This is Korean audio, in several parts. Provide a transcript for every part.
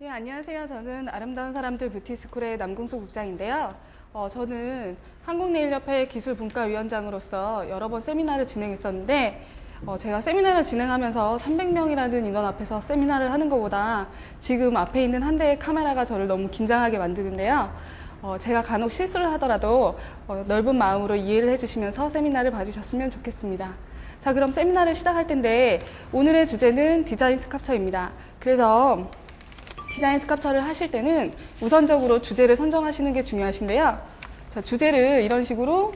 네, 안녕하세요. 저는 아름다운 사람들 뷰티스쿨의 남궁수 국장인데요. 저는 한국네일협회 기술분과위원장으로서 여러 번 세미나를 진행했었는데 제가 세미나를 진행하면서 300명이라는 인원 앞에서 세미나를 하는 것보다 지금 앞에 있는 한 대의 카메라가 저를 너무 긴장하게 만드는데요. 제가 간혹 실수를 하더라도 넓은 마음으로 이해를 해주시면서 세미나를 봐주셨으면 좋겠습니다. 자, 그럼 세미나를 시작할 텐데 오늘의 주제는 디자인 스캅처입니다. 그래서 디자인 스캅처를 하실 때는 우선적으로 주제를 선정하시는 게 중요하신데요. 자, 주제를 이런 식으로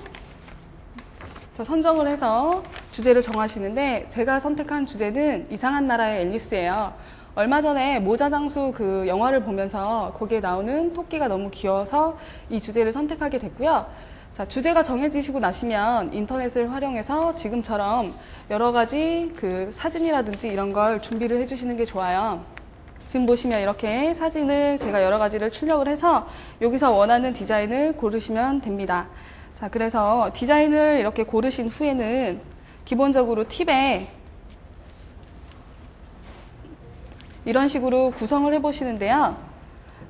선정을 해서 주제를 정하시는데 제가 선택한 주제는 이상한 나라의 앨리스예요. 얼마 전에 모자장수 그 영화를 보면서 거기에 나오는 토끼가 너무 귀여워서 이 주제를 선택하게 됐고요. 자, 주제가 정해지시고 나시면 인터넷을 활용해서 지금처럼 여러 가지 그 사진이라든지 이런 걸 준비를 해주시는 게 좋아요. 지금 보시면 이렇게 사진을 제가 여러 가지를 출력을 해서 여기서 원하는 디자인을 고르시면 됩니다. 자, 그래서 디자인을 이렇게 고르신 후에는 기본적으로 팁에 이런 식으로 구성을 해보시는데요.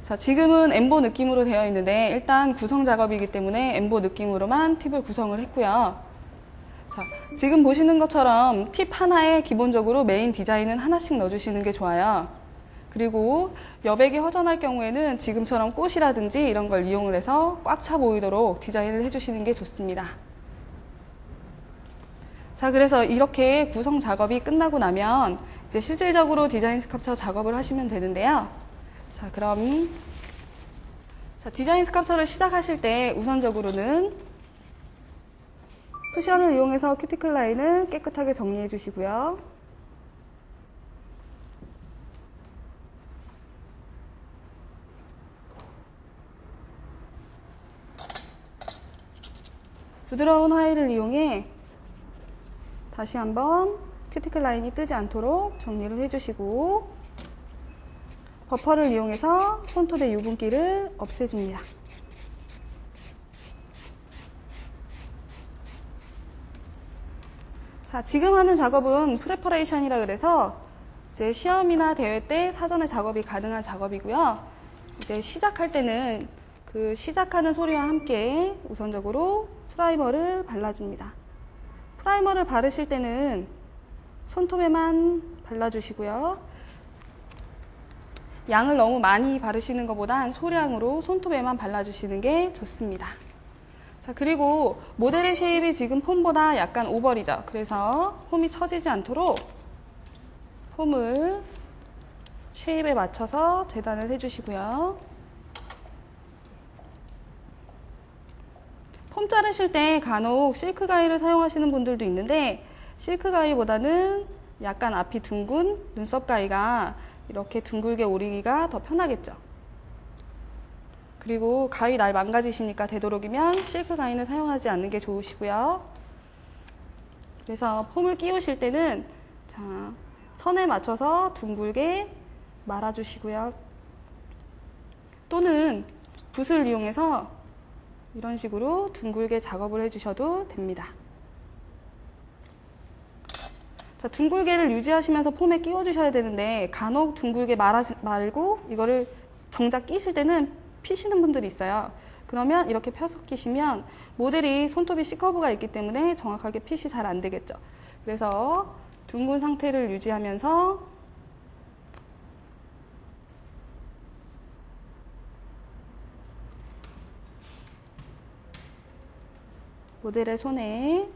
자, 지금은 엠보 느낌으로 되어 있는데 일단 구성 작업이기 때문에 엠보 느낌으로만 팁을 구성을 했고요. 자, 지금 보시는 것처럼 팁 하나에 기본적으로 메인 디자인은 하나씩 넣어주시는 게 좋아요. 그리고 여백이 허전할 경우에는 지금처럼 꽃이라든지 이런 걸 이용을 해서 꽉 차 보이도록 디자인을 해주시는 게 좋습니다. 자, 그래서 이렇게 구성 작업이 끝나고 나면 이제 실질적으로 디자인 스캅처 작업을 하시면 되는데요. 자, 그럼 디자인 스캅처를 시작하실 때 우선적으로는 쿠션을 이용해서 큐티클 라인을 깨끗하게 정리해 주시고요. 부드러운 화일을 이용해 다시 한번 큐티클 라인이 뜨지 않도록 정리를 해주시고 버퍼를 이용해서 손톱의 유분기를 없애줍니다. 자, 지금 하는 작업은 프레퍼레이션이라 그래서 이제 시험이나 대회 때 사전에 작업이 가능한 작업이고요. 이제 시작할 때는 그 시작하는 소리와 함께 우선적으로 프라이머를 발라줍니다. 프라이머를 바르실 때는 손톱에만 발라주시고요. 양을 너무 많이 바르시는 것보단 소량으로 손톱에만 발라주시는 게 좋습니다. 자, 그리고 모델의 쉐입이 지금 폼보다 약간 오버리죠. 그래서 폼이 처지지 않도록 폼을 쉐입에 맞춰서 재단을 해주시고요. 폼 자르실 때 간혹 실크 가위를 사용하시는 분들도 있는데 실크 가위보다는 약간 앞이 둥근 눈썹 가위가 이렇게 둥글게 오리기가 더 편하겠죠. 그리고 가위 날 망가지시니까 되도록이면 실크 가위는 사용하지 않는 게 좋으시고요. 그래서 폼을 끼우실 때는 자, 선에 맞춰서 둥글게 말아주시고요. 또는 붓을 이용해서 이런 식으로 둥글게 작업을 해주셔도 됩니다. 자, 둥글게를 유지하시면서 폼에 끼워주셔야 되는데 간혹 둥글게 말고 이거를 정작 끼실 때는 피시는 분들이 있어요. 그러면 이렇게 펴서 끼시면 모델이 손톱이 C커브가 있기 때문에 정확하게 핏이 잘 안 되겠죠. 그래서 둥근 상태를 유지하면서 모델의 손에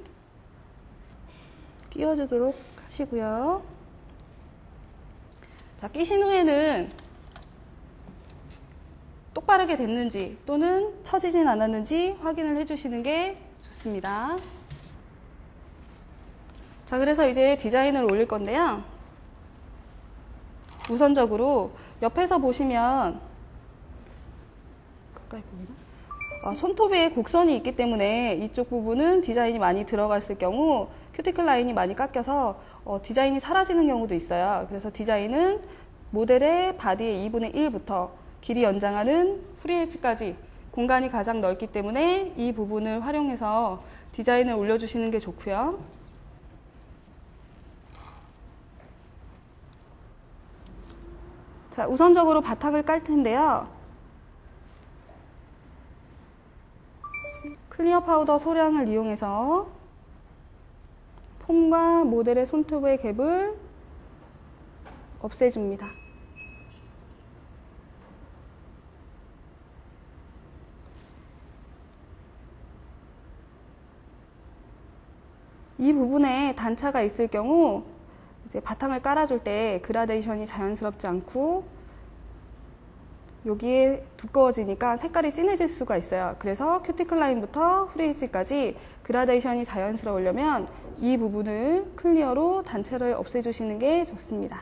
끼워주도록 하시고요. 자, 끼신 후에는 똑바르게 됐는지 또는 처지진 않았는지 확인을 해주시는 게 좋습니다. 자, 그래서 이제 디자인을 올릴 건데요. 우선적으로 옆에서 보시면 가까이 보이나? 손톱에 곡선이 있기 때문에 이쪽 부분은 디자인이 많이 들어갔을 경우 큐티클 라인이 많이 깎여서 디자인이 사라지는 경우도 있어요. 그래서 디자인은 모델의 바디의 2분의 1부터 길이 연장하는 프리엣지까지 공간이 가장 넓기 때문에 이 부분을 활용해서 디자인을 올려주시는 게 좋고요. 자, 우선적으로 바탕을 깔 텐데요. 클리어 파우더 소량을 이용해서 폼과 모델의 손톱의 갭을 없애줍니다. 이 부분에 단차가 있을 경우 이제 바탕을 깔아줄 때 그라데이션이 자연스럽지 않고 여기에 두꺼워지니까 색깔이 진해질 수가 있어요. 그래서 큐티클 라인부터 프리헤지까지 그라데이션이 자연스러우려면 이 부분을 클리어로 단차를 없애주시는 게 좋습니다.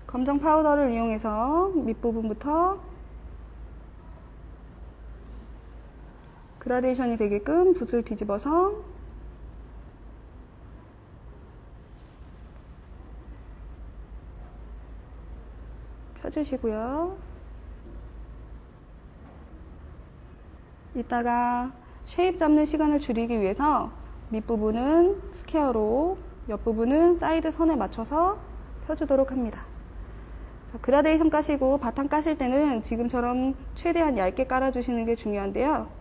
검정 파우더를 이용해서 밑부분부터 그라데이션이 되게끔 붓을 뒤집어서 펴주시고요. 이따가 쉐입 잡는 시간을 줄이기 위해서 밑부분은 스퀘어로, 옆부분은 사이드 선에 맞춰서 펴주도록 합니다. 자, 그라데이션 까시고 바탕 까실 때는 지금처럼 최대한 얇게 깔아주시는 게 중요한데요.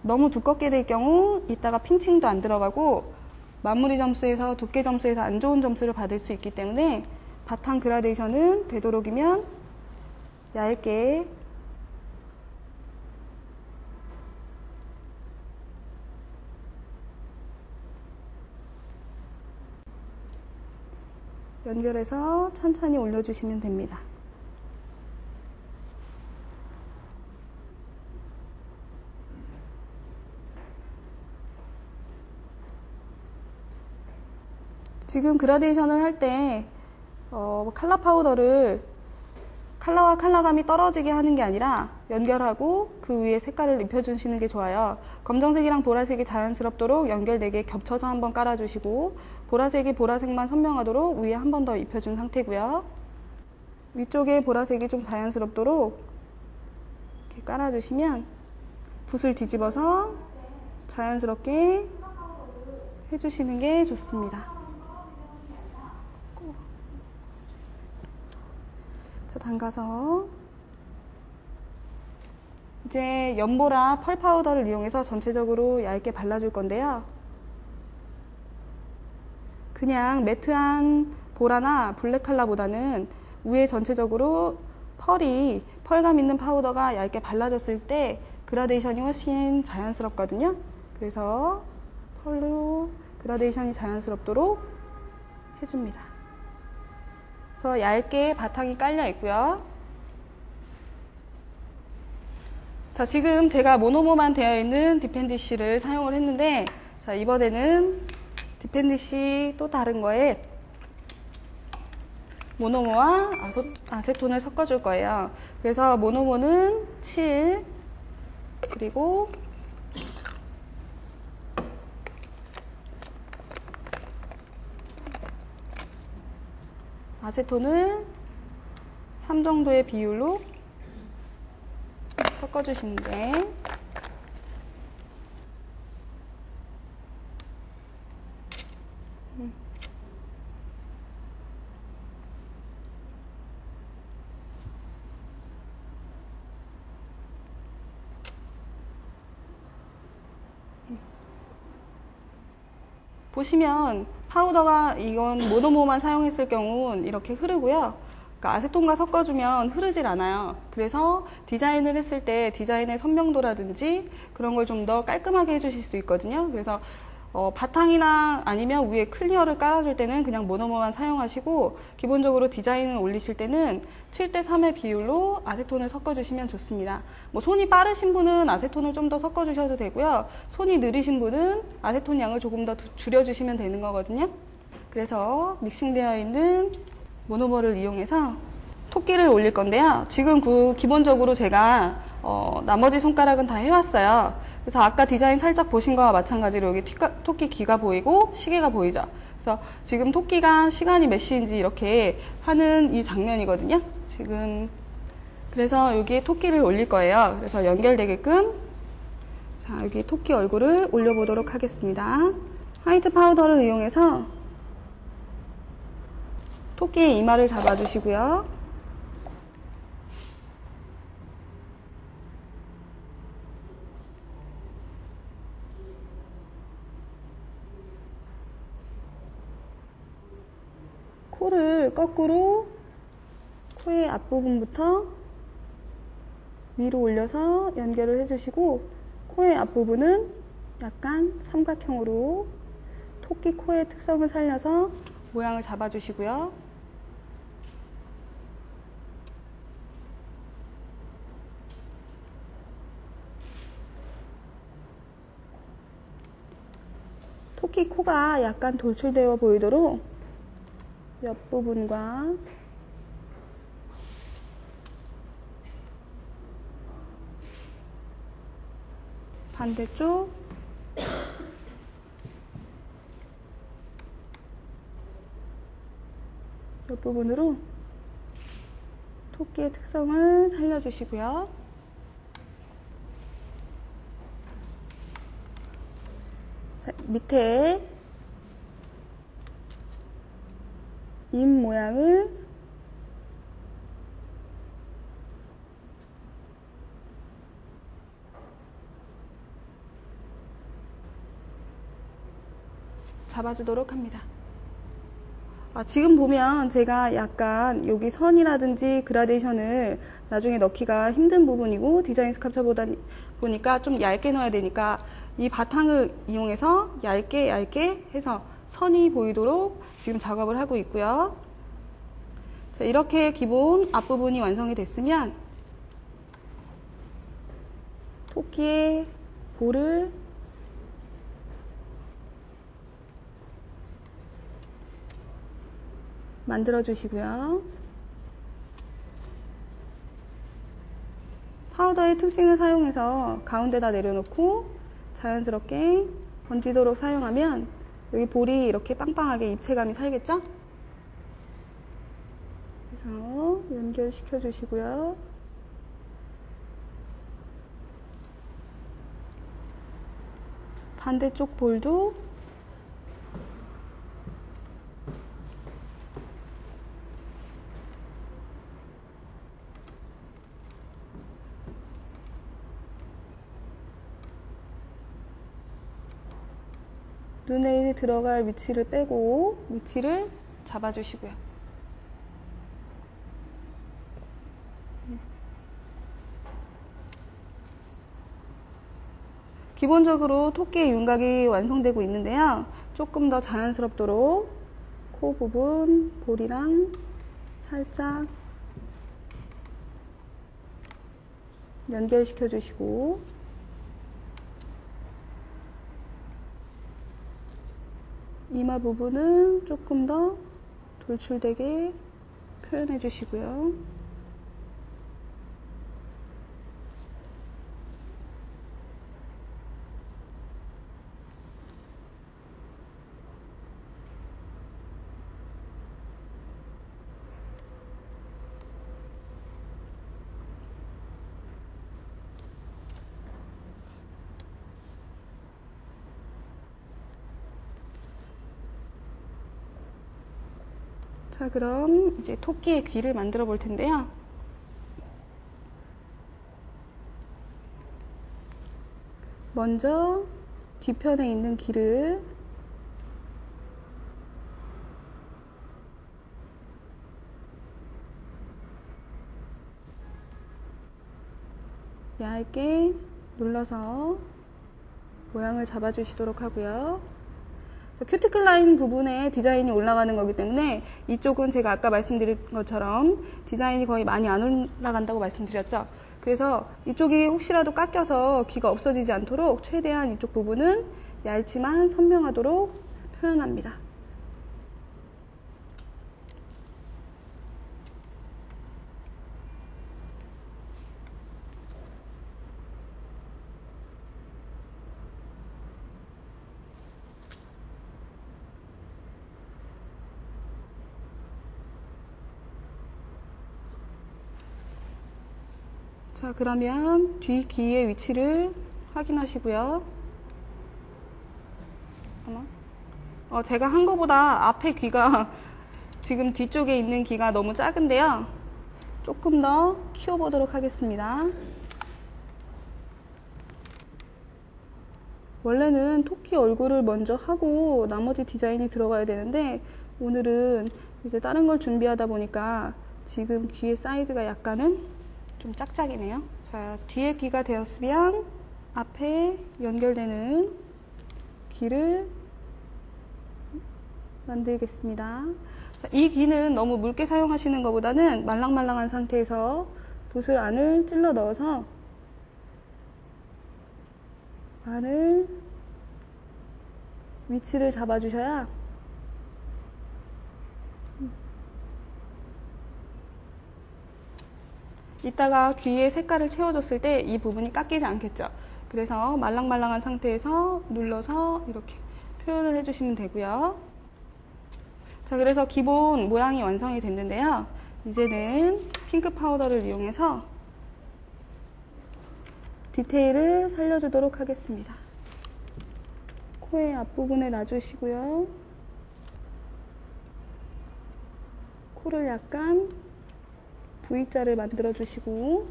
너무 두껍게 될 경우 이따가 핀칭도 안 들어가고 마무리 점수에서 두께 점수에서 안 좋은 점수를 받을 수 있기 때문에 바탕 그라데이션은 되도록이면 얇게 연결해서 천천히 올려주시면 됩니다. 지금 그라데이션을 할 때 컬러 파우더를 컬러와 컬러감이 떨어지게 하는 게 아니라 연결하고 그 위에 색깔을 입혀주시는 게 좋아요. 검정색이랑 보라색이 자연스럽도록 연결되게 겹쳐서 한번 깔아주시고 보라색이 보라색만 선명하도록 위에 한 번 더 입혀준 상태고요. 위쪽에 보라색이 좀 자연스럽도록 이렇게 깔아주시면 붓을 뒤집어서 자연스럽게 해주시는 게 좋습니다. 자, 담가서 이제 연보라 펄 파우더를 이용해서 전체적으로 얇게 발라줄 건데요. 그냥 매트한 보라나 블랙 컬러보다는 위에 전체적으로 펄감 있는 파우더가 얇게 발라졌을 때 그라데이션이 훨씬 자연스럽거든요. 그래서 펄로 그라데이션이 자연스럽도록 해줍니다. 그래서 얇게 바탕이 깔려 있고요. 자, 지금 제가 모노모만 되어 있는 디펜디쉬를 사용을 했는데, 자, 이번에는 디펜디쉬 또 다른 거에 모노모와 아세톤을 섞어줄 거예요. 그래서 모노모는 7, 그리고 아세톤을 3 정도의 비율로 섞어주시는데, 보시면 파우더가 이건 모노모만 사용했을 경우는 이렇게 흐르고요. 그러니까 아세톤과 섞어주면 흐르질 않아요. 그래서 디자인을 했을 때 디자인의 선명도라든지 그런 걸 좀 더 깔끔하게 해주실 수 있거든요. 그래서 바탕이나 아니면 위에 클리어를 깔아줄 때는 그냥 모노모만 사용하시고, 기본적으로 디자인을 올리실 때는 7:3의 비율로 아세톤을 섞어주시면 좋습니다. 뭐 손이 빠르신 분은 아세톤을 좀 더 섞어주셔도 되고요. 손이 느리신 분은 아세톤 양을 조금 더 줄여주시면 되는 거거든요. 그래서 믹싱되어 있는 모노모를 이용해서 토끼를 올릴 건데요. 지금 기본적으로 제가 나머지 손가락은 다 해왔어요. 그래서 아까 디자인 살짝 보신 거와 마찬가지로 여기 토끼 귀가 보이고 시계가 보이죠. 그래서 지금 토끼가 시간이 몇 시인지 이렇게 하는 이 장면이거든요. 지금 그래서 여기에 토끼를 올릴 거예요. 그래서 연결되게끔 자, 여기 토끼 얼굴을 올려보도록 하겠습니다. 화이트 파우더를 이용해서 토끼의 이마를 잡아주시고요. 코를 거꾸로 코의 앞부분부터 위로 올려서 연결을 해주시고, 코의 앞부분은 약간 삼각형으로 토끼 코의 특성을 살려서 모양을 잡아주시고요. 토끼 코가 약간 돌출되어 보이도록 옆부분과 반대쪽 옆부분으로 토끼의 특성을 살려주시고요. 자, 밑에 입 모양을 잡아주도록 합니다. 지금 보면 제가 약간 여기 선이라든지 그라데이션을 나중에 넣기가 힘든 부분이고, 디자인 스culpture 보니까 좀 얇게 넣어야 되니까 이 바탕을 이용해서 얇게 해서 선이 보이도록 지금 작업을 하고 있고요. 자, 이렇게 기본 앞부분이 완성이 됐으면 토끼의 볼을 만들어 주시고요. 파우더의 특징을 사용해서 가운데다 내려놓고 자연스럽게 번지도록 사용하면 여기 볼이 이렇게 빵빵하게 입체감이 살겠죠? 그래서 연결시켜 주시고요. 반대쪽 볼도 눈에 들어갈 위치를 빼고 위치를 잡아주시고요. 기본적으로 토끼의 윤곽이 완성되고 있는데요. 조금 더 자연스럽도록 코 부분, 볼이랑 살짝 연결시켜 주시고, 이마 부분은 조금 더 돌출되게 표현해 주시고요. 자, 그럼 이제 토끼의 귀를 만들어 볼 텐데요. 먼저 뒤편에 있는 귀를 얇게 눌러서 모양을 잡아주시도록 하고요. 큐티클 라인 부분에 디자인이 올라가는 거기 때문에 이쪽은 제가 아까 말씀드린 것처럼 디자인이 거의 많이 안 올라간다고 말씀드렸죠. 그래서 이쪽이 혹시라도 깎여서 귀가 없어지지 않도록 최대한 이쪽 부분은 얇지만 선명하도록 표현합니다. 자, 그러면 뒤 귀의 위치를 확인하시고요. 제가 한 거보다 앞에 귀가 지금 뒤쪽에 있는 귀가 너무 작은데요. 조금 더 키워보도록 하겠습니다. 원래는 토끼 얼굴을 먼저 하고 나머지 디자인이 들어가야 되는데 오늘은 이제 다른 걸 준비하다 보니까 지금 귀의 사이즈가 약간은 좀 짝짝이네요. 자, 뒤에 귀가 되었으면 앞에 연결되는 귀를 만들겠습니다. 자, 이 귀는 너무 묽게 사용하시는 것보다는 말랑말랑한 상태에서 붓을 안을 찔러 넣어서 안을 위치를 잡아주셔야 이따가 귀에 색깔을 채워줬을 때 이 부분이 깎이지 않겠죠. 그래서 말랑말랑한 상태에서 눌러서 이렇게 표현을 해주시면 되고요. 자, 그래서 기본 모양이 완성이 됐는데요. 이제는 핑크 파우더를 이용해서 디테일을 살려주도록 하겠습니다. 코의 앞부분에 놔주시고요. 코를 약간 V자를 만들어 주시고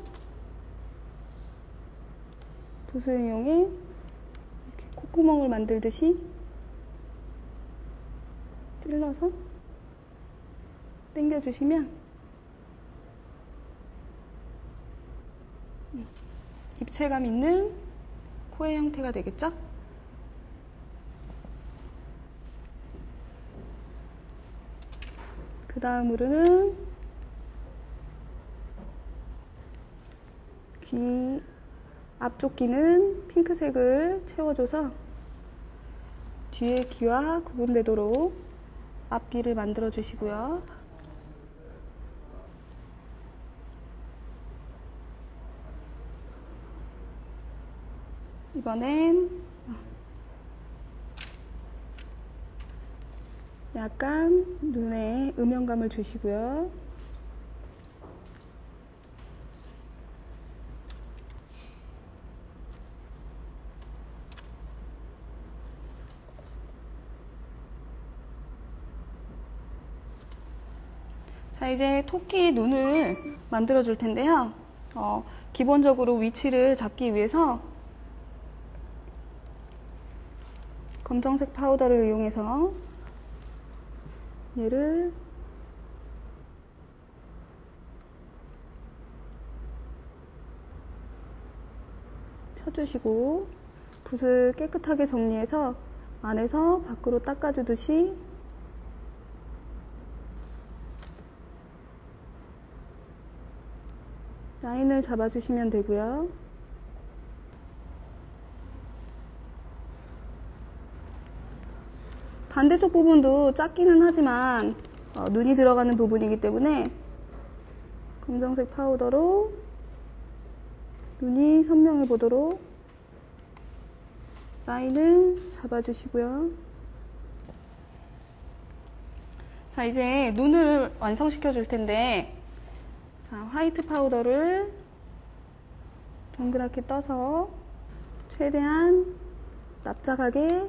붓을 이용해 이렇게 콧구멍을 만들듯이 찔러서 당겨주시면 입체감 있는 코의 형태가 되겠죠? 그 다음으로는 귀 앞쪽 귀는 핑크색을 채워줘서 뒤에 귀와 구분되도록 앞귀를 만들어 주시고요. 이번엔 약간 눈에 음영감을 주시고요. 자, 이제 토끼 눈을 만들어 줄 텐데요. 기본적으로 위치를 잡기 위해서 검정색 파우더를 이용해서 얘를 펴주시고 붓을 깨끗하게 정리해서 안에서 밖으로 닦아주듯이 라인을 잡아주시면 되고요. 반대쪽 부분도 작기는 하지만 눈이 들어가는 부분이기 때문에 검정색 파우더로 눈이 선명해 보도록 라인을 잡아주시고요. 자, 이제 눈을 완성시켜 줄 텐데, 자, 화이트 파우더를 동그랗게 떠서 최대한 납작하게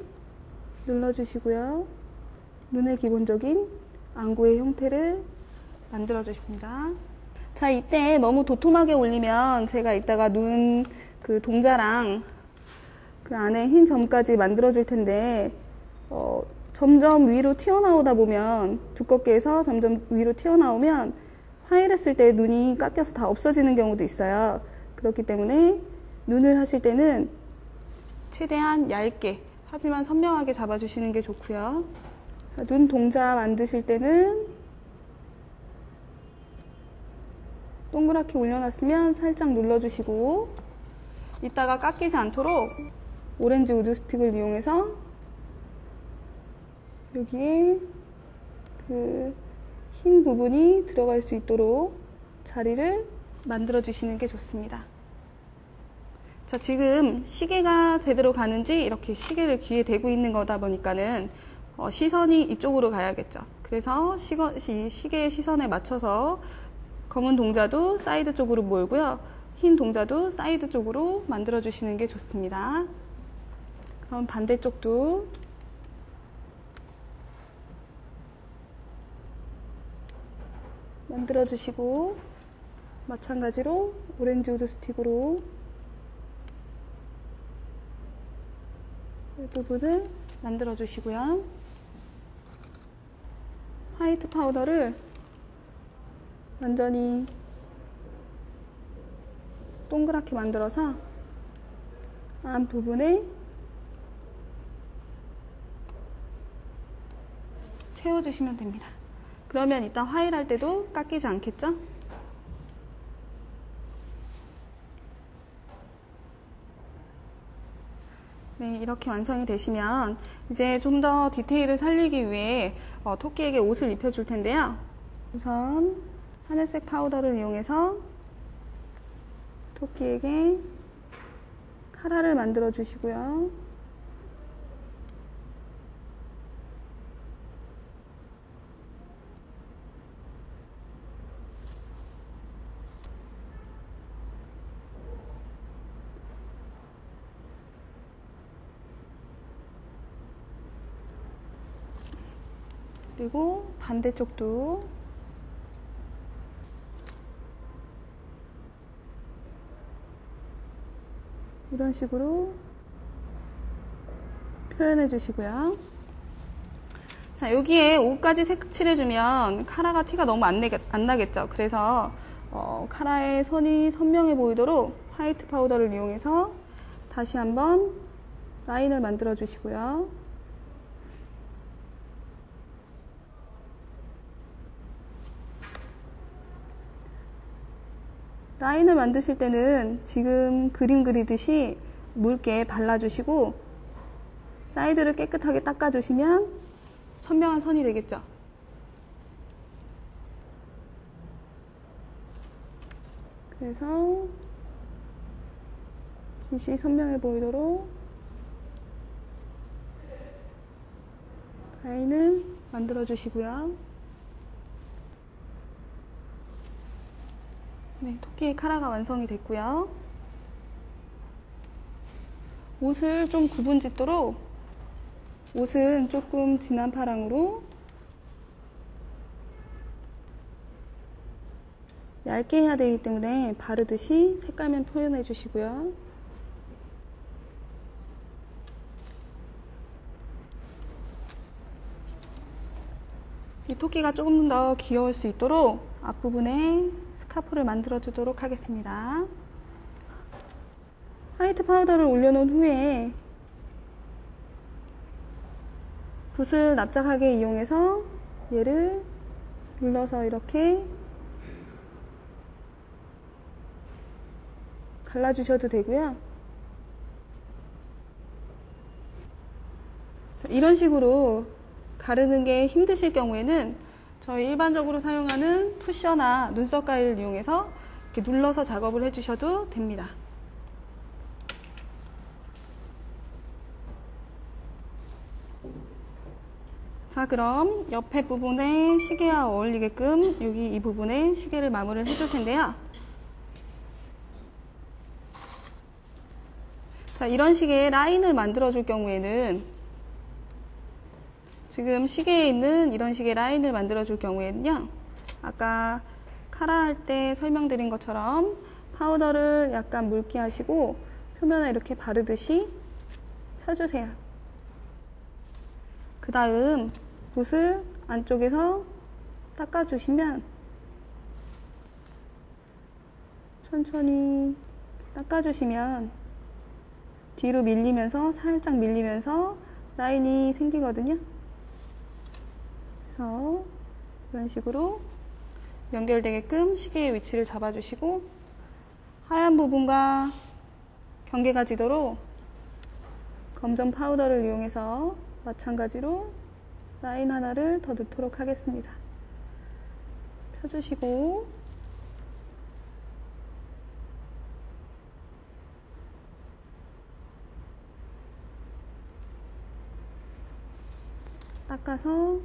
눌러주시고요. 눈의 기본적인 안구의 형태를 만들어 주십니다. 자, 이때 너무 도톰하게 올리면 제가 이따가 눈 그 동자랑 그 안에 흰 점까지 만들어 줄 텐데 점점 위로 튀어나오다 보면 두껍게 해서 점점 위로 튀어나오면 화일했을 때 눈이 깎여서 다 없어지는 경우도 있어요. 그렇기 때문에 눈을 하실 때는 최대한 얇게 하지만 선명하게 잡아주시는 게 좋고요. 자, 눈 동자 만드실 때는 동그랗게 올려놨으면 살짝 눌러주시고 이따가 깎이지 않도록 오렌지 우드 스틱을 이용해서 여기에 그 흰 부분이 들어갈 수 있도록 자리를 만들어 주시는 게 좋습니다. 자, 지금 시계가 제대로 가는지 이렇게 시계를 귀에 대고 있는 거다 보니까는 시선이 이쪽으로 가야겠죠. 그래서 시계의 시선에 맞춰서 검은 동자도 사이드 쪽으로 몰고요. 흰 동자도 사이드 쪽으로 만들어 주시는 게 좋습니다. 그럼 반대쪽도 만들어 주시고, 마찬가지로 오렌지 우드 스틱으로 이 부분을 만들어 주시고요. 화이트 파우더를 완전히 동그랗게 만들어서 앞 부분에 채워주시면 됩니다. 그러면 이따 화일할 때도 깎이지 않겠죠? 네, 이렇게 완성이 되시면 이제 좀 더 디테일을 살리기 위해 토끼에게 옷을 입혀줄 텐데요. 우선 하늘색 파우더를 이용해서 토끼에게 카라를 만들어 주시고요. 그리고 반대쪽도 이런 식으로 표현해 주시고요. 자, 여기에 옷까지 색칠해주면 카라가 티가 너무 안 나겠죠. 그래서 카라의 선이 선명해 보이도록 화이트 파우더를 이용해서 다시 한번 라인을 만들어 주시고요. 라인을 만드실 때는 지금 그림 그리듯이 묽게 발라주시고 사이드를 깨끗하게 닦아주시면 선명한 선이 되겠죠. 그래서 깃이 선명해 보이도록 라인을 만들어 주시고요. 네, 토끼의 카라가 완성이 됐고요. 옷을 좀 구분 짓도록 옷은 조금 진한 파랑으로 얇게 해야 되기 때문에 바르듯이 색깔만 표현해 주시고요. 이 토끼가 조금 더 귀여울 수 있도록 앞부분에 스카프를 만들어 주도록 하겠습니다. 화이트 파우더를 올려놓은 후에 붓을 납작하게 이용해서 얘를 눌러서 이렇게 갈라주셔도 되고요. 자, 이런 식으로 가르는 게 힘드실 경우에는 저희 일반적으로 사용하는 푸셔나 눈썹 가위를 이용해서 이렇게 눌러서 작업을 해주셔도 됩니다. 자, 그럼 옆에 부분에 시계와 어울리게끔 여기 이 부분에 시계를 마무리를 해줄 텐데요. 자, 이런 식의 라인을 만들어 줄 경우에는 지금 시계에 있는 이런 식의 라인을 만들어 줄 경우에는요, 아까 카라 할 때 설명드린 것처럼 파우더를 약간 묽게 하시고 표면에 이렇게 바르듯이 펴주세요. 그 다음 붓을 안쪽에서 닦아주시면 천천히 닦아주시면 뒤로 밀리면서 살짝 밀리면서 라인이 생기거든요. 그래서 이런 식으로 연결되게끔 시계의 위치를 잡아주시고 하얀 부분과 경계가 지도록 검정 파우더를 이용해서 마찬가지로 라인 하나를 더 넣도록 하겠습니다. 펴주시고 닦아서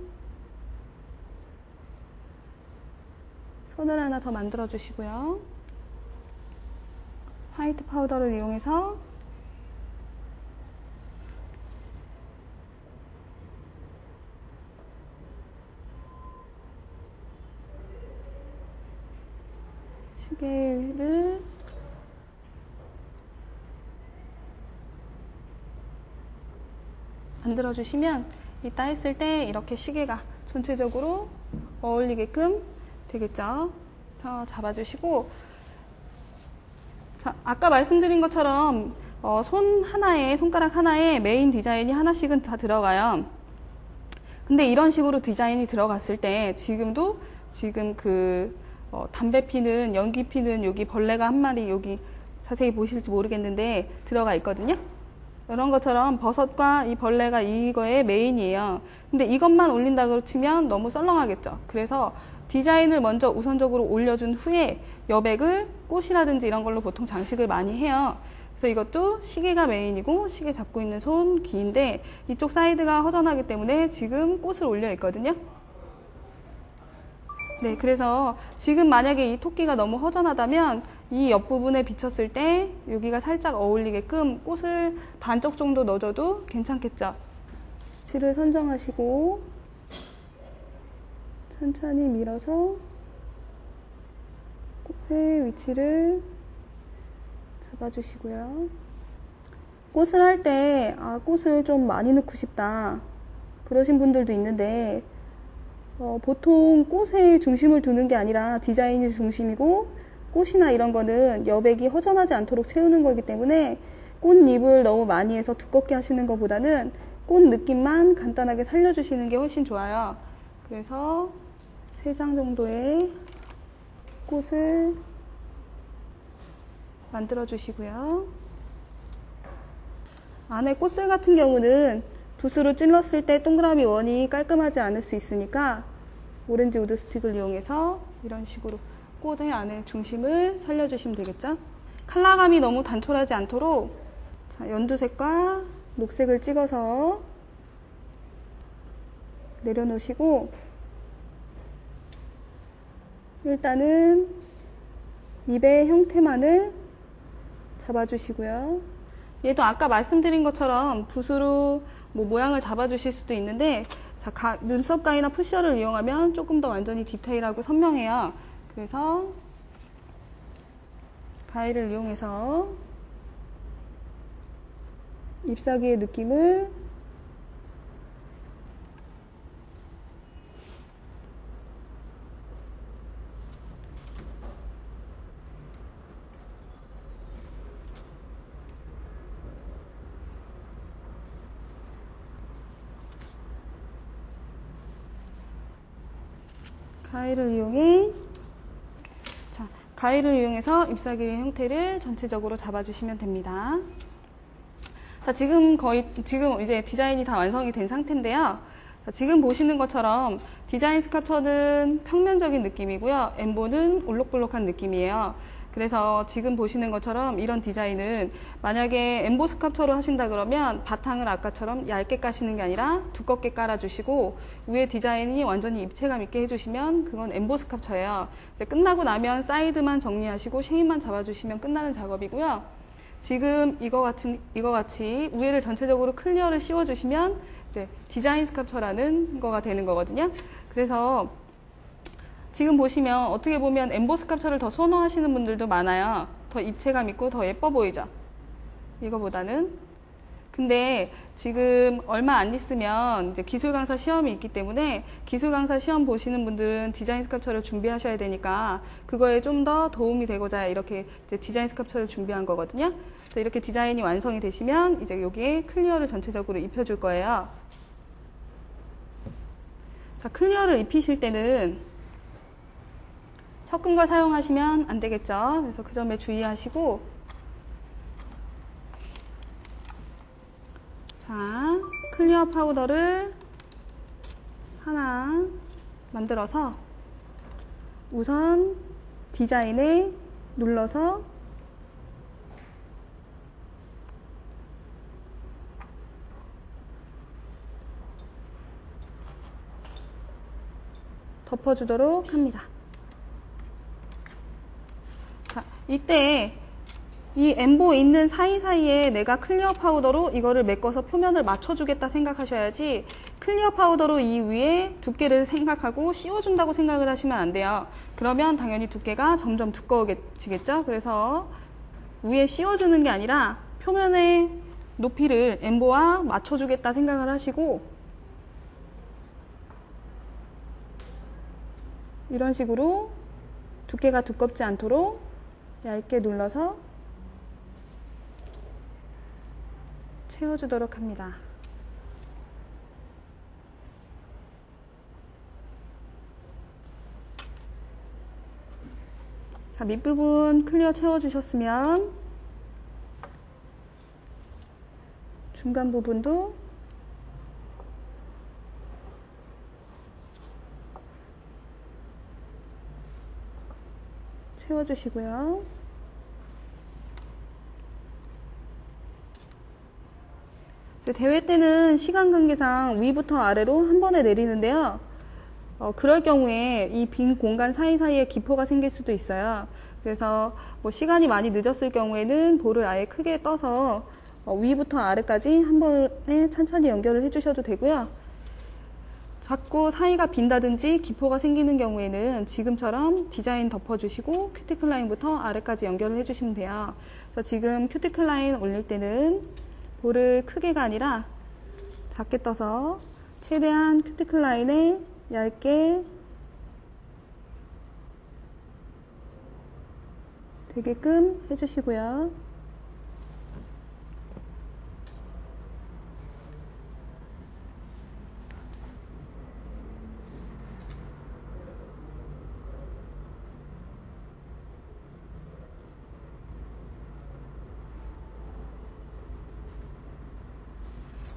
손을 하나 더 만들어 주시고요. 화이트 파우더를 이용해서 시계를 만들어 주시면 이따 했을 때 이렇게 시계가 전체적으로 어울리게끔 되겠죠. 그래서 잡아주시고, 자, 아까 말씀드린 것처럼 손가락 하나에 메인 디자인이 하나씩은 다 들어가요. 근데 이런 식으로 디자인이 들어갔을 때 지금 담배 피는, 연기 피는 여기 벌레가 한 마리 여기 자세히 보실지 모르겠는데 들어가 있거든요. 이런 것처럼 버섯과 이 벌레가 이거의 메인이에요. 근데 이것만 올린다고 치면 너무 썰렁하겠죠. 그래서 디자인을 먼저 우선적으로 올려준 후에 여백을 꽃이라든지 이런 걸로 보통 장식을 많이 해요. 그래서 이것도 시계가 메인이고 시계 잡고 있는 손 귀인데 이쪽 사이드가 허전하기 때문에 지금 꽃을 올려 있거든요. 네, 그래서 지금 만약에 이 토끼가 너무 허전하다면 이 옆부분에 비쳤을 때 여기가 살짝 어울리게끔 꽃을 반쪽 정도 넣어줘도 괜찮겠죠. 위치를 선정하시고 천천히 밀어서 꽃의 위치를 잡아주시고요. 꽃을 할 때 꽃을 좀 많이 넣고 싶다 그러신 분들도 있는데 보통 꽃에 중심을 두는 게 아니라 디자인이 중심이고 꽃이나 이런 거는 여백이 허전하지 않도록 채우는 거기 때문에 꽃잎을 너무 많이 해서 두껍게 하시는 것보다는 꽃 느낌만 간단하게 살려주시는 게 훨씬 좋아요. 그래서 3장 정도의 꽃을 만들어 주시고요. 안에 꽃술 같은 경우는 붓으로 찔렀을 때 동그라미 원이 깔끔하지 않을 수 있으니까 오렌지 우드 스틱을 이용해서 이런 식으로 꽃의 안에 중심을 살려주시면 되겠죠. 컬러감이 너무 단촐하지 않도록 연두색과 녹색을 찍어서 내려놓으시고 일단은 ip의 형태만을 잡아주시고요. 얘도 아까 말씀드린 것처럼 붓으로 모양을 잡아주실 수도 있는데 눈썹 가위나 푸셔를 이용하면 조금 더 완전히 디테일하고 선명해요. 그래서 가위를 이용해서 잎사귀의 느낌을 가위를 이용해서 잎사귀의 형태를 전체적으로 잡아주시면 됩니다. 자, 지금 이제 디자인이 다 완성이 된 상태인데요. 자, 지금 보시는 것처럼 디자인 스카처는 평면적인 느낌이고요. 엠보는 올록볼록한 느낌이에요. 그래서 지금 보시는 것처럼 이런 디자인은 만약에 엠보 스카처로 하신다 그러면 바탕을 아까처럼 얇게 까시는 게 아니라 두껍게 깔아주시고 위에 디자인이 완전히 입체감 있게 해주시면 그건 엠보 스카처예요. 이제 끝나고 나면 사이드만 정리하시고 쉐입만 잡아주시면 끝나는 작업이고요. 지금 이거 같이 위에를 전체적으로 클리어를 씌워주시면 이제 디자인 스카처라는 거가 되는 거거든요. 그래서 지금 보시면 어떻게 보면 엠보스 캡처를 더 선호하시는 분들도 많아요. 더 입체감 있고 더 예뻐 보이죠? 이거보다는. 근데 지금 얼마 안 있으면 이제 기술 강사 시험이 있기 때문에 기술 강사 시험 보시는 분들은 디자인 스캡처를 준비하셔야 되니까 그거에 좀 더 도움이 되고자 이렇게 이제 디자인 스캡처를 준비한 거거든요. 그래서 이렇게 디자인이 완성이 되시면 이제 여기에 클리어를 전체적으로 입혀줄 거예요. 자, 클리어를 입히실 때는 섞은 걸 사용하시면 안 되겠죠. 그래서 그 점에 주의하시고, 자, 클리어 파우더를 하나 만들어서 우선 디자인에 눌러서 덮어주도록 합니다. 자, 이때 이 엠보 있는 사이사이에 내가 클리어 파우더로 이거를 메꿔서 표면을 맞춰주겠다 생각하셔야지, 클리어 파우더로 이 위에 두께를 생각하고 씌워준다고 생각을 하시면 안 돼요. 그러면 당연히 두께가 점점 두꺼워지겠죠. 그래서 위에 씌워주는 게 아니라 표면의 높이를 엠보와 맞춰주겠다 생각을 하시고, 이런 식으로 두께가 두껍지 않도록 얇게 눌러서 채워주도록 합니다. 자, 밑부분 클리어 채워주셨으면 중간 부분도 채워주시고요. 대회 때는 시간 관계상 위부터 아래로 한 번에 내리는데요. 그럴 경우에 이 빈 공간 사이사이에 기포가 생길 수도 있어요. 그래서 뭐 시간이 많이 늦었을 경우에는 볼을 아예 크게 떠서 위부터 아래까지 한 번에 천천히 연결을 해주셔도 되고요. 자꾸 사이가 빈다든지 기포가 생기는 경우에는 지금처럼 디자인 덮어주시고 큐티클 라인부터 아래까지 연결을 해주시면 돼요. 그래서 지금 큐티클 라인 올릴 때는 볼을 크게가 아니라 작게 떠서 최대한 큐티클 라인에 얇게 되게끔 해주시고요.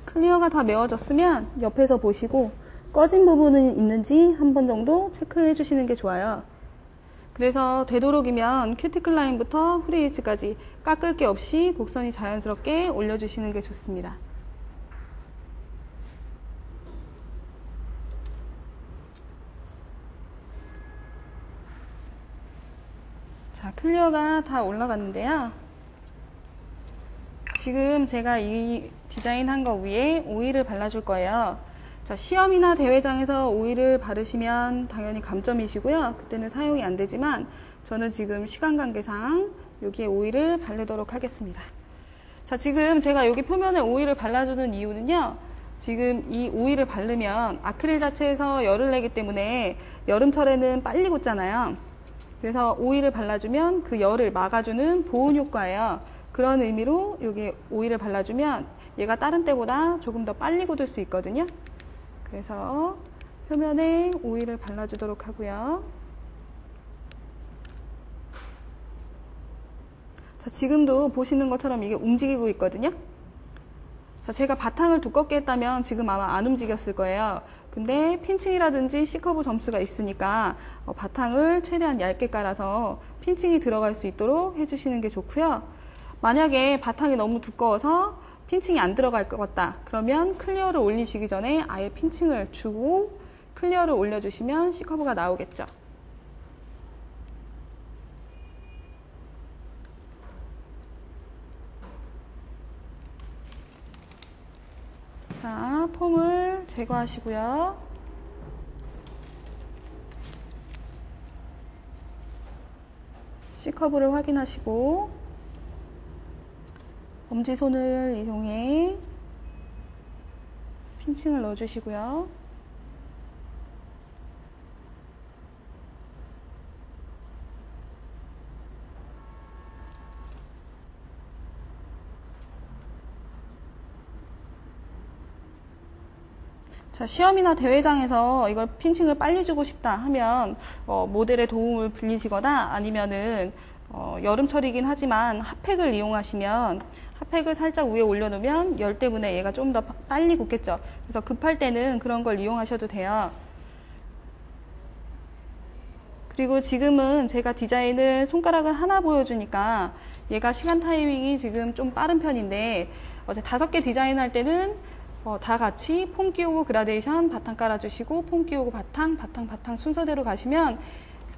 클리어가 다 메워졌으면 옆에서 보시고 꺼진 부분은 있는지 한 번 정도 체크를 해주시는 게 좋아요. 그래서 되도록이면 큐티클 라인부터 후리 엣지까지 깎을 게 없이 곡선이 자연스럽게 올려주시는 게 좋습니다. 자, 클리어가 다 올라갔는데요. 지금 제가 이 디자인한 거 위에 오일을 발라줄 거예요. 자, 시험이나 대회장에서 오일을 바르시면 당연히 감점이시고요. 그때는 사용이 안 되지만 저는 지금 시간 관계상 여기에 오일을 바르도록 하겠습니다. 자, 지금 제가 여기 표면에 오일을 발라주는 이유는요. 지금 이 오일을 바르면 아크릴 자체에서 열을 내기 때문에 여름철에는 빨리 굳잖아요. 그래서 오일을 발라주면 그 열을 막아주는 보온 효과예요. 그런 의미로 여기 오일을 발라주면 얘가 다른 때보다 조금 더 빨리 굳을 수 있거든요. 그래서 표면에 오일을 발라주도록 하고요. 자, 지금도 보시는 것처럼 이게 움직이고 있거든요. 자, 제가 바탕을 두껍게 했다면 지금 아마 안 움직였을 거예요. 근데 핀칭이라든지 C커브 점수가 있으니까 바탕을 최대한 얇게 깔아서 핀칭이 들어갈 수 있도록 해주시는 게 좋고요. 만약에 바탕이 너무 두꺼워서 핀칭이 안 들어갈 것 같다. 그러면 클리어를 올리시기 전에 아예 핀칭을 주고 클리어를 올려주시면 C커브가 나오겠죠. 자, 폼을 제거하시고요. C커브를 확인하시고 엄지손을 이용해 핀칭을 넣어주시고요. 자, 시험이나 대회장에서 이걸 핀칭을 빨리 주고 싶다 하면 모델의 도움을 빌리시거나 아니면은 여름철이긴 하지만 핫팩을 이용하시면 핫팩을 살짝 위에 올려놓으면 열 때문에 얘가 좀 더 빨리 굳겠죠. 그래서 급할 때는 그런 걸 이용하셔도 돼요. 그리고 지금은 제가 디자인을 손가락을 하나 보여주니까 얘가 시간 타이밍이 지금 좀 빠른 편인데 5개 디자인할 때는 다 같이 폼 끼우고 그라데이션 바탕 깔아주시고 폼 끼우고 바탕 순서대로 가시면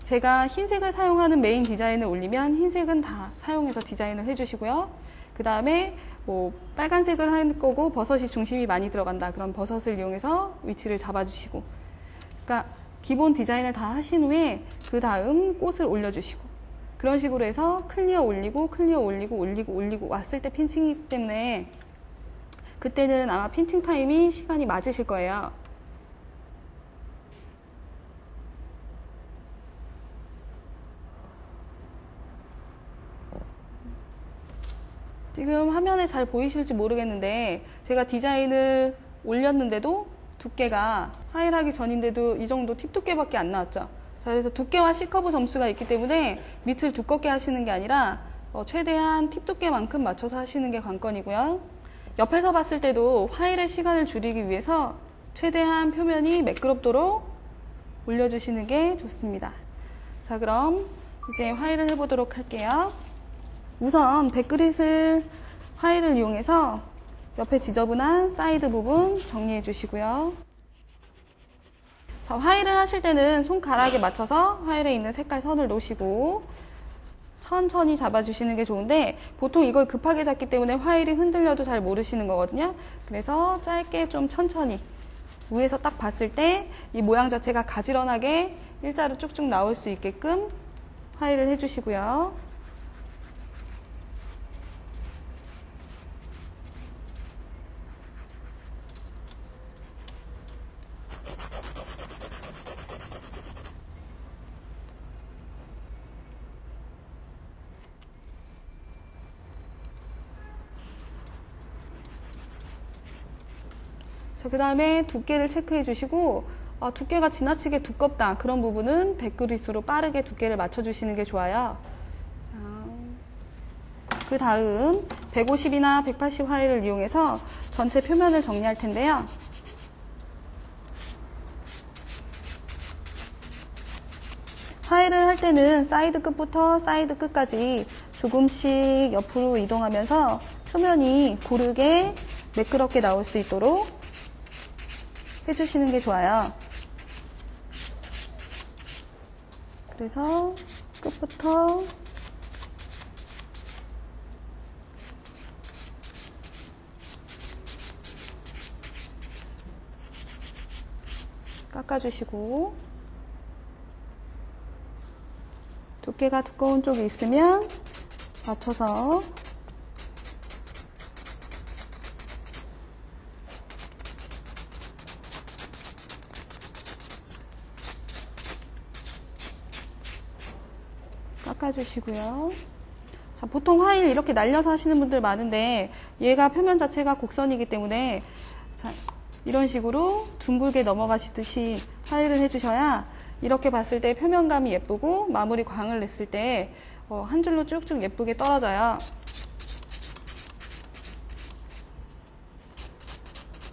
제가 흰색을 사용하는 메인 디자인을 올리면 흰색은 다 사용해서 디자인을 해주시고요. 그 다음에 뭐 빨간색을 할 거고 버섯이 중심이 많이 들어간다. 그럼 버섯을 이용해서 위치를 잡아주시고, 그러니까 기본 디자인을 다 하신 후에 그 다음 꽃을 올려주시고, 그런 식으로 해서 클리어 올리고 클리어 올리고 올리고 올리고 왔을 때 핀칭이기 때문에 그때는 아마 핀칭 타임이 시간이 맞으실 거예요. 지금 화면에 잘 보이실지 모르겠는데 제가 디자인을 올렸는데도 두께가 화일하기 전인데도 이 정도 팁 두께밖에 안 나왔죠. 자, 그래서 두께와 C커브 점수가 있기 때문에 밑을 두껍게 하시는 게 아니라 최대한 팁 두께만큼 맞춰서 하시는 게 관건이고요. 옆에서 봤을 때도 화일의 시간을 줄이기 위해서 최대한 표면이 매끄럽도록 올려주시는 게 좋습니다. 자, 그럼 이제 화일을 해보도록 할게요. 우선 백그릿을 화일을 이용해서 옆에 지저분한 사이드 부분 정리해 주시고요. 자, 화일을 하실 때는 손가락에 맞춰서 화일에 있는 색깔 선을 놓으시고 천천히 잡아주시는 게 좋은데, 보통 이걸 급하게 잡기 때문에 화일이 흔들려도 잘 모르시는 거거든요. 그래서 짧게 좀 천천히 위에서 딱 봤을 때 이 모양 자체가 가지런하게 일자로 쭉쭉 나올 수 있게끔 화일을 해주시고요. 자, 그 다음에 두께를 체크해 주시고, 두께가 지나치게 두껍다. 그런 부분은 백그릿으로 빠르게 두께를 맞춰주시는 게 좋아요. 자, 그 다음 150이나 180 화일을 이용해서 전체 표면을 정리할 텐데요. 화일을 할 때는 사이드 끝부터 사이드 끝까지 조금씩 옆으로 이동하면서 표면이 고르게 매끄럽게 나올 수 있도록 해주시는 게 좋아요. 그래서 끝부터 깎아주시고, 두께가 두꺼운 쪽이 있으면 맞춰서 깎아주시고요. 자, 보통 화일 이렇게 날려서 하시는 분들 많은데 얘가 표면 자체가 곡선이기 때문에 자, 이런 식으로 둥글게 넘어가시듯이 화일을 해주셔야 이렇게 봤을 때 표면감이 예쁘고 마무리 광을 냈을 때 한 줄로 쭉쭉 예쁘게 떨어져요.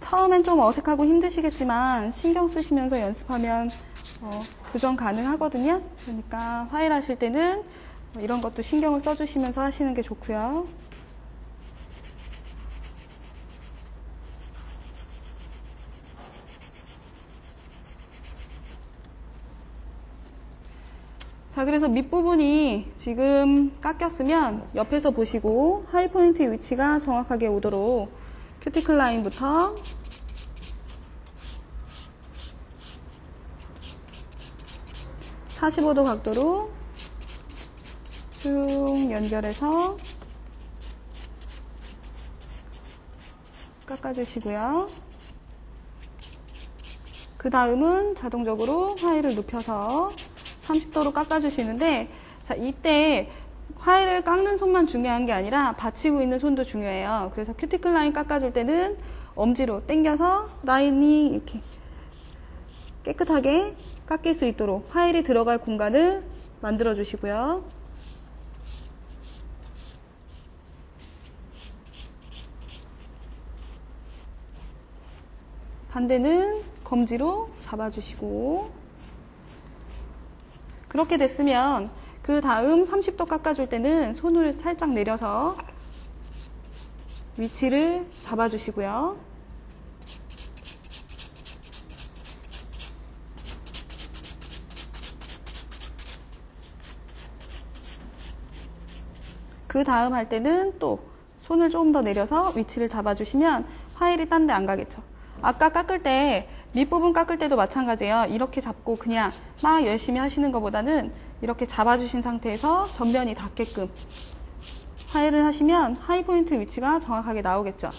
처음엔 좀 어색하고 힘드시겠지만 신경 쓰시면서 연습하면 교정 가능하거든요. 그러니까 화일 하실 때는 이런 것도 신경을 써주시면서 하시는 게 좋고요. 자, 그래서 밑부분이 지금 깎였으면 옆에서 보시고 하이포인트 위치가 정확하게 오도록 큐티클 라인부터 (45도) 각도로 쭉 연결해서 깎아주시고요. 그 다음은 자동적으로 화일을 눕혀서 30도로 깎아주시는데, 자, 이때 화일을 깎는 손만 중요한 게 아니라 받치고 있는 손도 중요해요. 그래서 큐티클 라인 깎아줄 때는 엄지로 당겨서 라인이 이렇게 깨끗하게 깎일 수 있도록 화일이 들어갈 공간을 만들어 주시고요. 반대는 검지로 잡아주시고, 그렇게 됐으면 그 다음 30도 깎아줄 때는 손을 살짝 내려서 위치를 잡아주시고요. 그 다음 할 때는 또 손을 조금 더 내려서 위치를 잡아주시면 화일이 딴 데 안 가겠죠. 아까 깎을 때, 밑부분 깎을 때도 마찬가지예요. 이렇게 잡고 그냥 막 열심히 하시는 것보다는 이렇게 잡아주신 상태에서 전면이 닿게끔 화일을 하시면 하이포인트 위치가 정확하게 나오겠죠.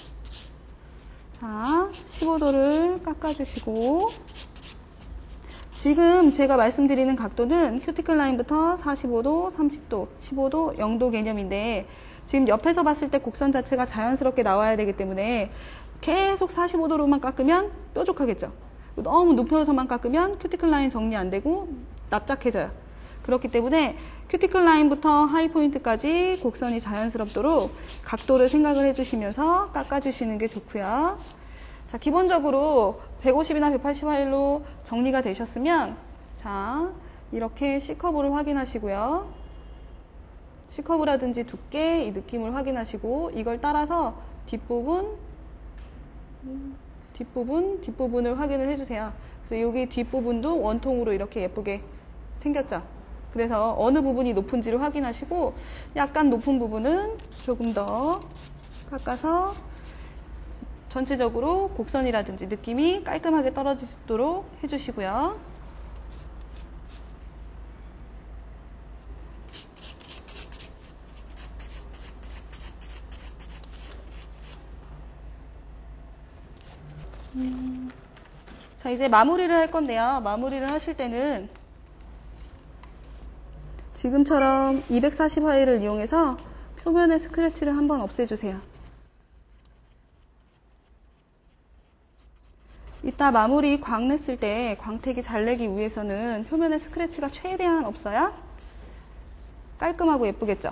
자, 15도를 깎아주시고, 지금 제가 말씀드리는 각도는 큐티클 라인부터 45도, 30도, 15도, 0도 개념인데, 지금 옆에서 봤을 때 곡선 자체가 자연스럽게 나와야 되기 때문에 계속 45도로만 깎으면 뾰족하겠죠. 너무 높여서만 깎으면 큐티클 라인 정리 안 되고 납작해져요. 그렇기 때문에 큐티클 라인부터 하이포인트까지 곡선이 자연스럽도록 각도를 생각을 해주시면서 깎아주시는 게 좋고요. 자, 기본적으로 150이나 180 화일로 정리가 되셨으면, 자, 이렇게 C커브를 확인하시고요. C커브라든지 두께, 이 느낌을 확인하시고, 이걸 따라서 뒷부분을 확인을 해주세요. 그래서 여기 뒷부분도 원통으로 이렇게 예쁘게 생겼죠. 그래서 어느 부분이 높은지를 확인하시고, 약간 높은 부분은 조금 더 깎아서 전체적으로 곡선이라든지 느낌이 깔끔하게 떨어지도록 해주시고요. 자, 이제 마무리를 할 건데요. 마무리를 하실 때는 지금처럼 240 화일을 이용해서 표면의 스크래치를 한번 없애주세요. 이따 마무리 광 냈을 때 광택이 잘 내기 위해서는 표면에 스크래치가 최대한 없어야 깔끔하고 예쁘겠죠.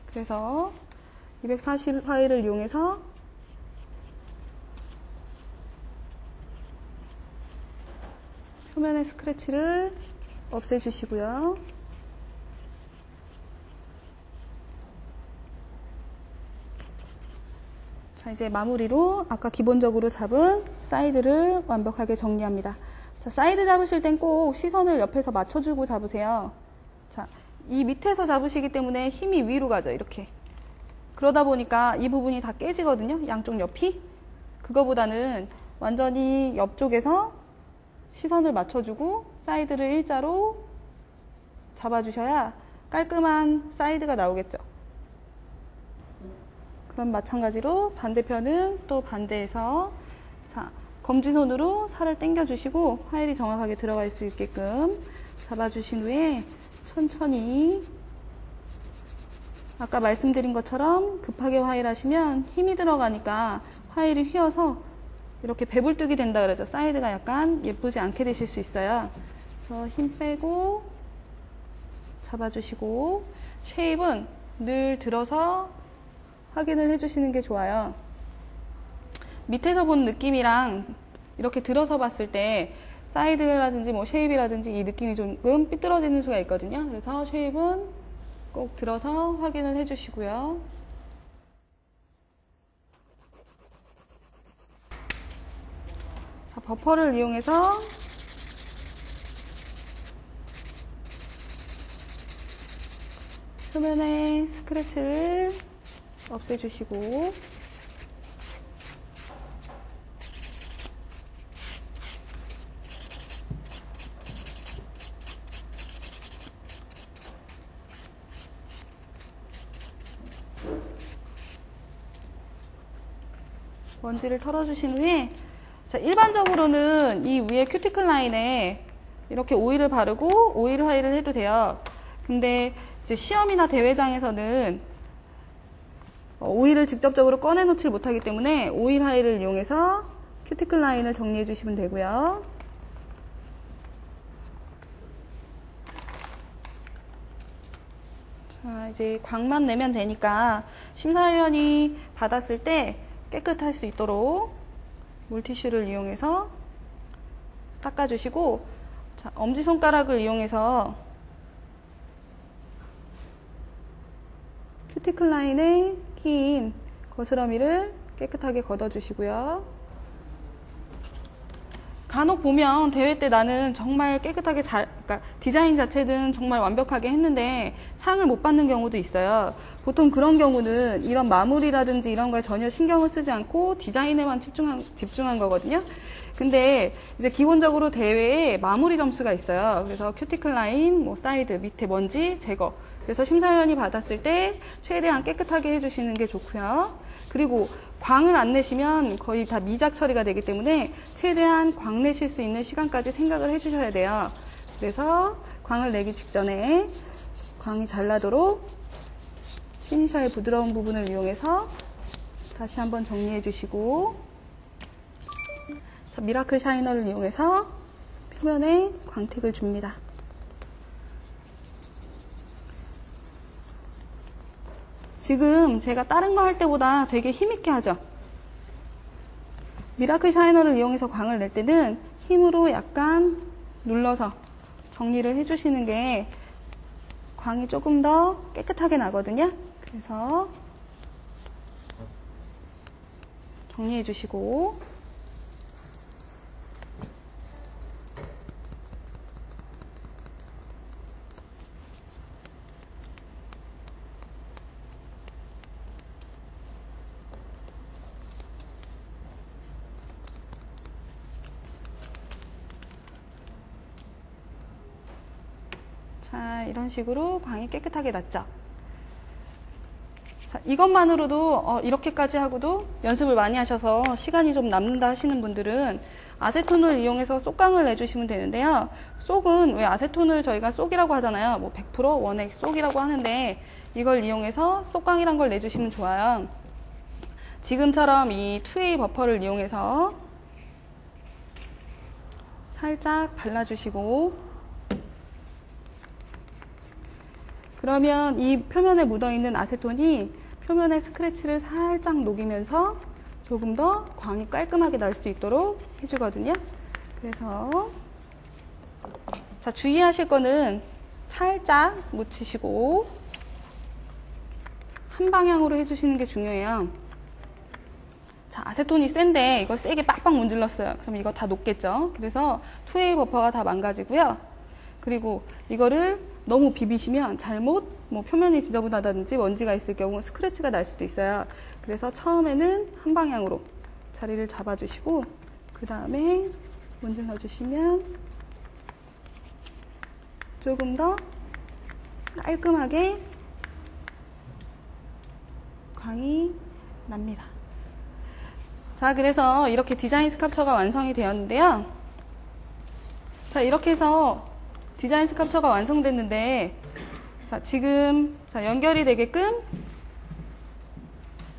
그래서 240 화일을 이용해서 표면의 스크래치를 없애주시고요. 자, 이제 마무리로 아까 기본적으로 잡은 사이드를 완벽하게 정리합니다. 자, 사이드 잡으실 땐 꼭 시선을 옆에서 맞춰주고 잡으세요. 자, 이 밑에서 잡으시기 때문에 힘이 위로 가죠, 이렇게. 그러다 보니까 이 부분이 다 깨지거든요, 양쪽 옆이. 그거보다는 완전히 옆쪽에서 시선을 맞춰주고 사이드를 일자로 잡아주셔야 깔끔한 사이드가 나오겠죠. 그럼 마찬가지로 반대편은 또 반대에서, 자, 검지손으로 살을 당겨주시고 화일이 정확하게 들어갈 수 있게끔 잡아주신 후에 천천히, 아까 말씀드린 것처럼 급하게 화일하시면 힘이 들어가니까 화일이 휘어서 이렇게 배불뚝이 된다 그러죠. 사이드가 약간 예쁘지 않게 되실 수 있어요. 그래서 힘 빼고 잡아주시고, 쉐입은 늘 들어서 확인을 해주시는 게 좋아요. 밑에서 본 느낌이랑 이렇게 들어서 봤을 때 사이드라든지 뭐 쉐입이라든지 이 느낌이 조금 삐뚤어지는 수가 있거든요. 그래서 쉐입은 꼭 들어서 확인을 해주시고요. 자, 버퍼를 이용해서 표면에 스크래치를 없애주시고, 먼지를 털어주신 후에, 자, 일반적으로는 이 위에 큐티클 라인에 이렇게 오일을 바르고 오일 화일을 해도 돼요. 근데 이제 시험이나 대회장에서는 오일을 직접적으로 꺼내놓지 못하기 때문에 오일 화일을 이용해서 큐티클 라인을 정리해 주시면 되고요. 자, 이제 광만 내면 되니까 심사위원이 받았을 때 깨끗할 수 있도록 물티슈를 이용해서 닦아주시고, 자, 엄지손가락을 이용해서 큐티클 라인에 끼인 거스러미를 깨끗하게 걷어주시고요. 간혹 보면 대회 때 나는 정말 깨끗하게 그러니까 디자인 자체는 정말 완벽하게 했는데 상을 못 받는 경우도 있어요. 보통 그런 경우는 이런 마무리라든지 이런 거에 전혀 신경을 쓰지 않고 디자인에만 집중한 거거든요. 근데 이제 기본적으로 대회에 마무리 점수가 있어요. 그래서 큐티클 라인, 뭐 사이드, 밑에 먼지 제거. 그래서 심사위원이 받았을 때 최대한 깨끗하게 해주시는 게 좋고요. 그리고 광을 안 내시면 거의 다 미작 처리가 되기 때문에 최대한 광 내실 수 있는 시간까지 생각을 해주셔야 돼요. 그래서 광을 내기 직전에 광이 잘 나도록 피니셔의 부드러운 부분을 이용해서 다시 한번 정리해 주시고, 미라클 샤이너를 이용해서 표면에 광택을 줍니다. 지금 제가 다른 거 할 때보다 되게 힘있게 하죠. 미라클 샤이너를 이용해서 광을 낼 때는 힘으로 약간 눌러서 정리를 해주시는 게 광이 조금 더 깨끗하게 나거든요. 그래서 정리해 주시고, 자, 이런 식으로 광이 깨끗하게 났죠. 자, 이것만으로도 이렇게까지 하고도 연습을 많이 하셔서 시간이 좀 남는다 하시는 분들은 아세톤을 이용해서 쏙광을 내주시면 되는데요. 쏙은 왜 아세톤을 저희가 쏙이라고 하잖아요. 뭐 100% 원액 쏙이라고 하는데 이걸 이용해서 쏙광이란 걸 내주시면 좋아요. 지금처럼 이 2A 버퍼를 이용해서 살짝 발라주시고, 그러면 이 표면에 묻어있는 아세톤이 표면의 스크래치를 살짝 녹이면서 조금 더 광이 깔끔하게 날 수 있도록 해주거든요. 그래서 자, 주의하실 거는 살짝 묻히시고 한 방향으로 해주시는 게 중요해요. 자, 아세톤이 센데 이걸 세게 빡빡 문질렀어요. 그럼 이거 다 녹겠죠. 그래서 2A 버퍼가 다 망가지고요. 그리고 이거를 너무 비비시면 잘못 뭐 표면이 지저분하다든지 먼지가 있을 경우 스크래치가 날 수도 있어요. 그래서 처음에는 한 방향으로 자리를 잡아주시고 그 다음에 문질러 주시면 조금 더 깔끔하게 광이 납니다. 자, 그래서 이렇게 디자인 스캅처가 완성이 되었는데요. 자, 이렇게 해서 디자인 스캅처가 완성됐는데, 자, 지금 연결이 되게끔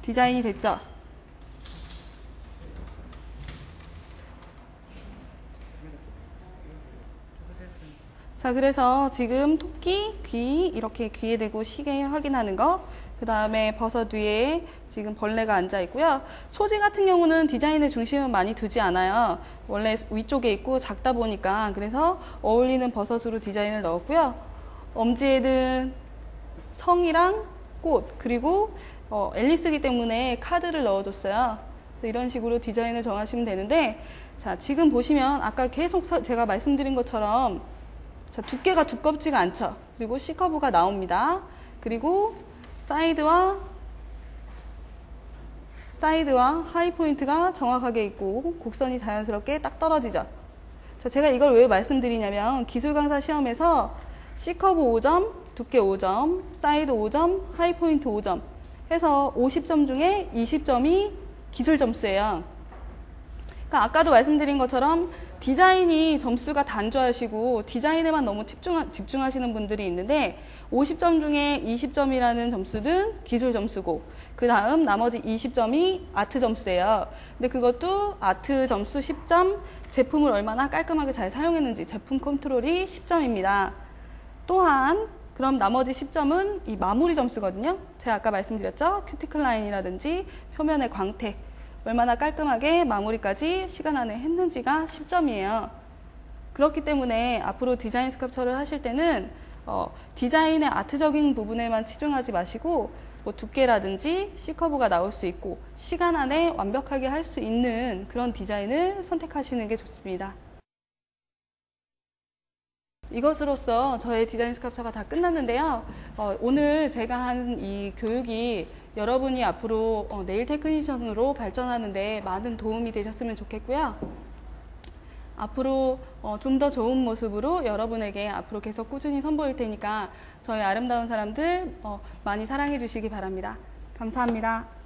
디자인이 됐죠. 자, 그래서 지금 토끼, 귀, 이렇게 귀에 대고 시계 확인하는 거, 그 다음에 버섯 위에 지금 벌레가 앉아 있고요. 소지 같은 경우는 디자인의 중심은 많이 두지 않아요. 원래 위쪽에 있고 작다 보니까. 그래서 어울리는 버섯으로 디자인을 넣었고요. 엄지에는 성이랑 꽃, 그리고 앨리스기 때문에 카드를 넣어줬어요. 그래서 이런 식으로 디자인을 정하시면 되는데, 자, 지금 보시면 아까 계속 제가 말씀드린 것처럼 자, 두께가 두껍지가 않죠. 그리고 C커브가 나옵니다. 그리고 사이드와 하이 포인트가 정확하게 있고 곡선이 자연스럽게 딱 떨어지죠. 자, 제가 이걸 왜 말씀드리냐면 기술 강사 시험에서 C커브 5점, 두께 5점, 사이드 5점, 하이 포인트 5점 해서 50점 중에 20점이 기술 점수예요. 그러니까 아까도 말씀드린 것처럼 디자인이 점수가 단조하시고 디자인에만 너무 집중하시는 분들이 있는데 50점 중에 20점이라는 점수는 기술 점수고 그 다음 나머지 20점이 아트 점수예요. 근데 그것도 아트 점수 10점, 제품을 얼마나 깔끔하게 잘 사용했는지 제품 컨트롤이 10점입니다. 또한 그럼 나머지 10점은 이 마무리 점수거든요. 제가 아까 말씀드렸죠. 큐티클 라인이라든지 표면의 광택 얼마나 깔끔하게 마무리까지 시간 안에 했는지가 10점이에요. 그렇기 때문에 앞으로 디자인 스캅처를 하실 때는 디자인의 아트적인 부분에만 치중하지 마시고 뭐 두께라든지 C커브가 나올 수 있고 시간 안에 완벽하게 할 수 있는 그런 디자인을 선택하시는 게 좋습니다. 이것으로써 저의 디자인 스카프처가 다 끝났는데요. 오늘 제가 한 이 교육이 여러분이 앞으로 네일 테크니션으로 발전하는데 많은 도움이 되셨으면 좋겠고요. 앞으로 좀 더 좋은 모습으로 여러분에게 앞으로 계속 꾸준히 선보일 테니까 저희 아름다운 사람들 많이 사랑해 주시기 바랍니다. 감사합니다.